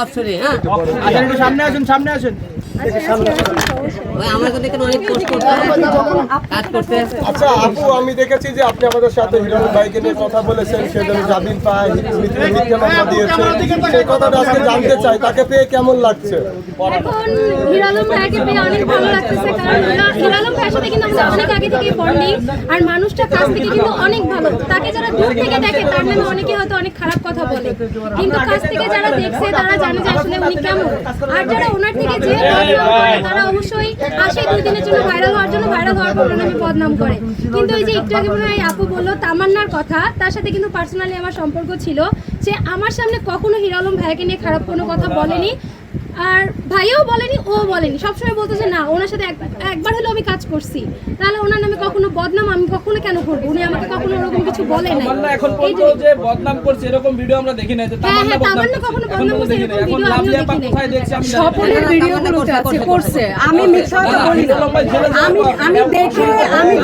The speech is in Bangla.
অপশনে। হ্যাঁ, আচ্ছা একটু সামনে আসুন, সামনে আসুন। আমার তো দেখেন অনেক পোস্ট করতে কাজ করতে। আচ্ছা আপু, আমি দেখেছি যে আপনি আমাদের সাথে হিরো ভাইকে নিয়ে কথা বলেছেন, সে যেন জামিন পায়, মিথ্যা মামলা দিয়েছে, সেই কথাটা আজকে জানতে চাই, তাকে পেয়ে কেমন লাগছে? এখন হিরো আলম ভাইকে পেয়ে অনেক ভালো লাগতেছে, কারণ হিরো আলম ভাইয়ের সাথে কিন্তু আমাদের অনেক আগে থেকে বন্ডিং, আর মানুষটা কাছ থেকে কিন্তু অনেক ভালো। তাকে যারা দূর থেকে দেখে তার নামে অনেকে হয়তো অনেক খারাপ কথা বলে, কিন্তু কাছ থেকে যারা দেখছে তারা জানে যে আসলে উনি কেমন। আর যারা ওনার থেকে যে বদনাম করে তারা অবশ্যই আসে 2 দিনের জন্য ভাইরাল হওয়ার জন্য, ভাইরাল হওয়ার পর ওনাকে বদনাম করে। কিন্তু এই যে একটু আগে মনে হয় আপু বললো তামান্নার কথা, তার সাথে কিন্তু পার্সোনালি আমার সম্পর্ক ছিল, যে আমার সামনে কখনো হিরো আলম ভাইকে নিয়ে খারাপ কোনো কথা বলেনি, আর ভাইও বলেনি, ও বলেনি। সবসময় বলতেছে না, ওনার সাথে একবার হলেও আমি কাজ করছি, তাহলে ওনার নামে কখনো বদনাম আমি কখনো কেন করবো? উনি আমাকে কখনো ওরকম কিছু বলে নাই। এখন বলতো যে বদনাম করছে এরকম ভিডিও আমরা দেখি নাই। তামান্না কখনো বদনাম করছে এরকম ভিডিও আমিও দেখি নাই। কোথায় দেখছি আমি স্বপনের ভিডিওগুলো করছে, আমি মিথ্যা কথা বলি না। আমি দেখে আমি